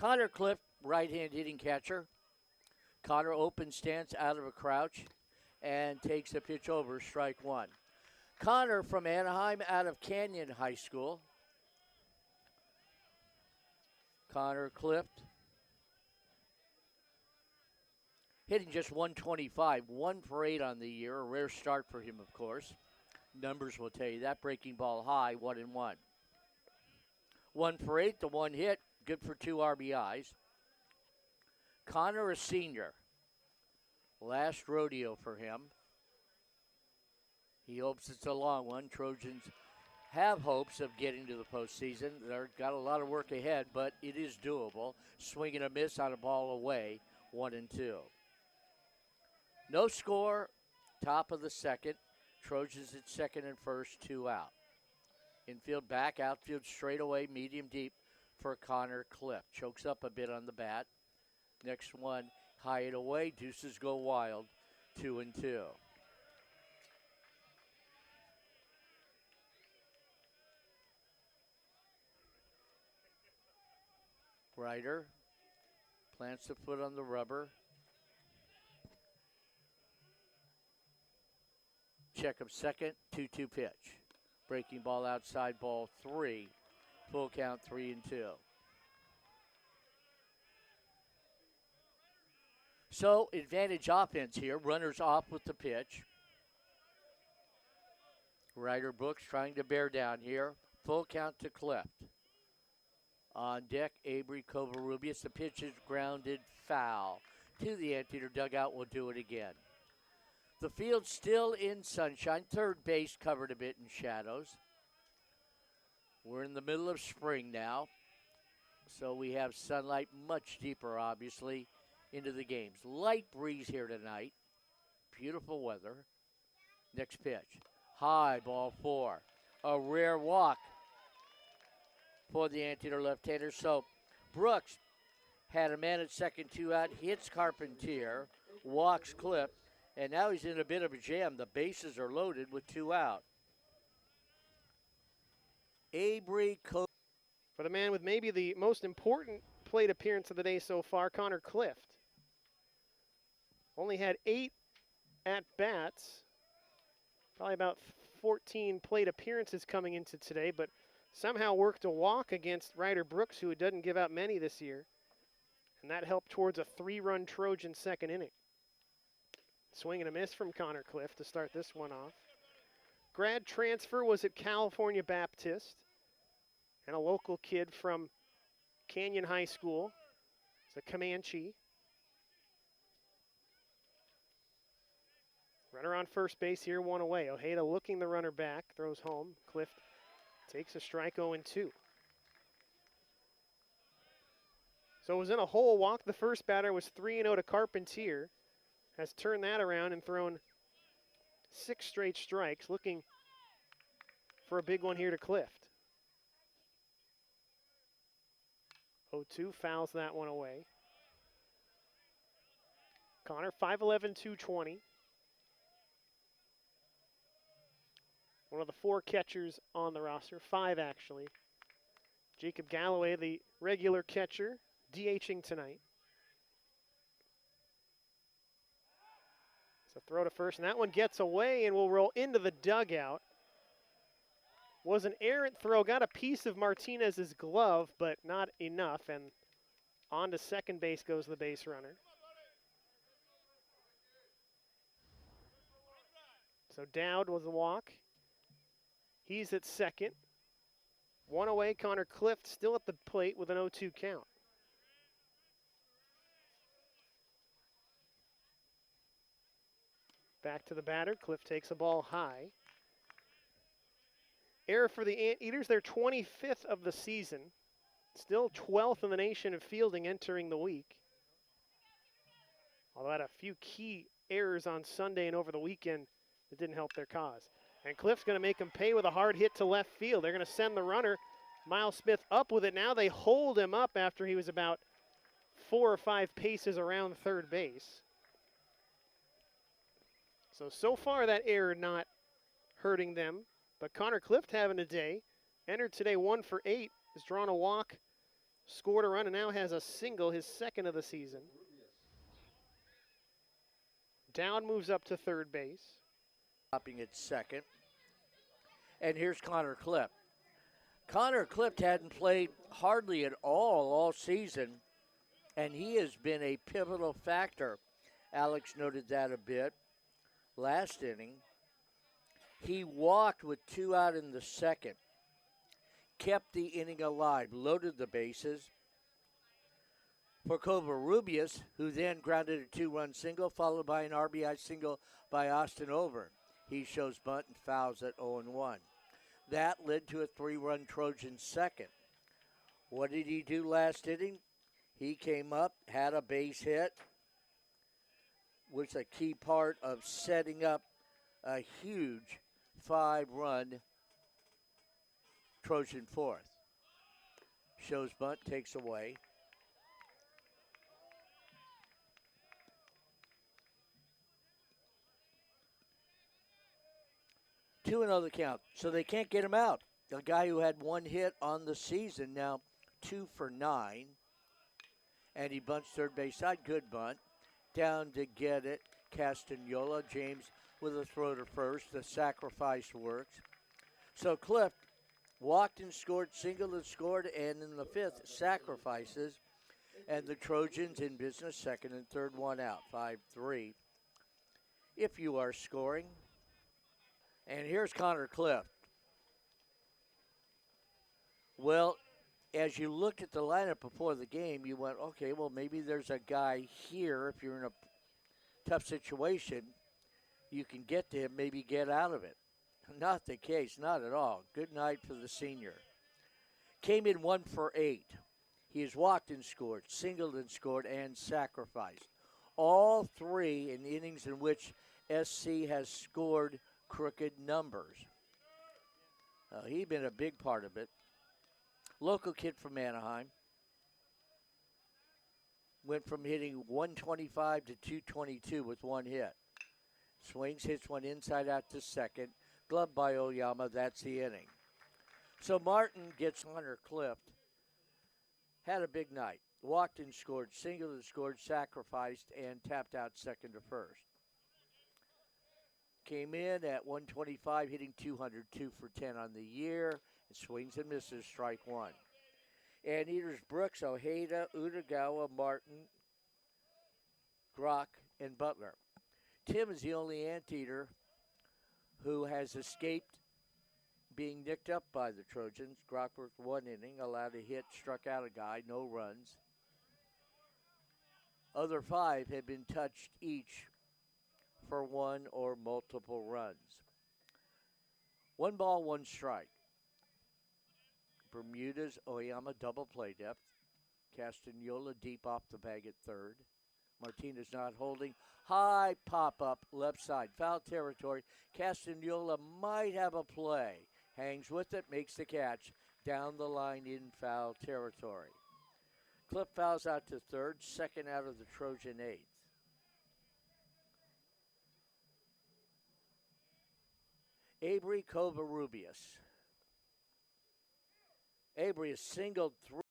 Connor Clift, right-hand hitting catcher. Connor open stance out of a crouch and takes the pitch over, strike one. Connor from Anaheim out of Canyon High School. Connor Clift hitting just 125, 1 for 8 on the year, a rare start for him, of course. Numbers will tell you that. Breaking ball high, 1-1. 1 for 8, the one hit, good for 2 RBIs. Connor, a senior. Last rodeo for him. He hopes it's a long one. Trojans have hopes of getting to the postseason. They've got a lot of work ahead, but it is doable. Swing and a miss on a ball away, 1-2. No score, top of the second. Trojans at second and first, 2 out. Infield back, outfield straight away, medium deep for Connor Clift. Chokes up a bit on the bat. Next one, high and away. Deuces go wild, 2-2. Ryder plants the foot on the rubber. Check of second, 2-2 pitch. Breaking ball outside, ball 3. Full count, 3-2. So, advantage offense here. Runners off with the pitch. Ryder Brooks trying to bear down here. Full count to Clift. On deck, Avery Covarrubias. The pitch is grounded foul. To the Anteater dugout, will do it again. The field still in sunshine. Third base covered a bit in shadows. We're in the middle of spring now, so we have sunlight much deeper, obviously, into the games. Light breeze here tonight. Beautiful weather. Next pitch. High, ball 4. A rare walk for the Anteater left-hander. So Brooks had a man at second, 2 out, hits Carpentier, walks Clift, and now he's in a bit of a jam. The bases are loaded with 2 out. Avery for the man with maybe the most important plate appearance of the day so far, Connor Clift. Only had 8 at-bats, probably about 14 plate appearances coming into today, but somehow worked a walk against Ryder Brooks, who doesn't give out many this year, and that helped towards a 3-run Trojan second inning. Swing and a miss from Connor Clift to start this one off. Grad transfer, was at California Baptist, and a local kid from Canyon High School. It's a Comanche. Runner on first base here, 1 away. Ojeda looking the runner back, throws home. Clift takes a strike, 0-2. So it was in a hole walk. The first batter was 3-0 to Carpentier. Has turned that around and thrown 6 straight strikes, looking for a big one here to Clift. 0-2, fouls that one away. Connor, 5'11", 220. One of the 4 catchers on the roster, 5 actually. Jacob Galloway, the regular catcher, DHing tonight. So throw to first, and that one gets away and will roll into the dugout. Was an errant throw, got a piece of Martinez's glove, but not enough, and on to second base goes the base runner. So Dowd was the walk. He's at second. 1 away, Connor Clift still at the plate with an 0-2 count. Back to the batter. Clift takes a ball high. Error for the Anteaters, their 25th of the season. Still 12th in the nation of fielding entering the week. Although had a few key errors on Sunday and over the weekend that didn't help their cause. And Clift's going to make him pay with a hard hit to left field. They're going to send the runner, Miles Smith, up with it. Now they hold him up after he was about 4 or 5 paces around third base. So far that error not hurting them. But Connor Clift having a day. Entered today 1 for 8. Has drawn a walk scored a run and now has a single, his second of the season. Dowd moves up to third base. Stopping at second. And here's Connor Clift. Connor Clift hadn't played hardly at all season, and he has been a pivotal factor. Alex noted that a bit last inning. He walked with 2 out in the second, kept the inning alive, loaded the bases for Covarrubias, who then grounded a 2-run single, followed by an RBI single by Austin Over. He shows bunt and fouls at 0-1. That led to a 3-run Trojan second. What did he do last inning? He came up, had a base hit, was a key part of setting up a huge 5-run Trojan fourth. Shows bunt, takes away. Two another count, so they can't get him out. A guy who had 1 hit on the season, now 2 for 9. And he bunts third base side, good bunt. Down to get it, Castagnola. James with a throw to first. The sacrifice works. So Clift walked and scored, singled and scored, and in the 5th, sacrifices. And the Trojans in business, second and third, 1 out, 5-3. If you are scoring. And here's Connor Clift. Well, as you looked at the lineup before the game, you went, okay, well, maybe there's a guy here. If you're in a tough situation, you can get to him, maybe get out of it. Not the case, not at all. Good night for the senior. Came in 1 for 8. He has walked and scored, singled and scored, and sacrificed. All 3 in innings in which SC has scored crooked numbers. He's been a big part of it. Local kid from Anaheim. Went from hitting 125 to 222 with 1 hit. Swings, hits one inside out to second. Gloved by Oyama, that's the inning. So Martin gets Connor Clift. Had a big night. Walked and scored, singled and scored, sacrificed, and tapped out second to first. Came in at 125, hitting 202 for 10 on the year. And swings and misses, strike 1. Anteaters Brooks, Ojeda, Utagawa, Martin, Grock, and Butler. Tim is the only anteater who has escaped being nicked up by the Trojans. Grock worked 1 inning, allowed a hit, struck out a guy, no runs. Other 5 had been touched each for 1 or multiple runs. 1 ball, 1 strike. Bermuda's Oyama double play depth. Castagnola deep off the bag at third. Martinez not holding. High pop-up left side. Foul territory. Castagnola might have a play. Hangs with it, makes the catch. Down the line in foul territory. Clift fouls out to third. Second out of the Trojan 8th. Avery Covarrubias. Avery has singled 3.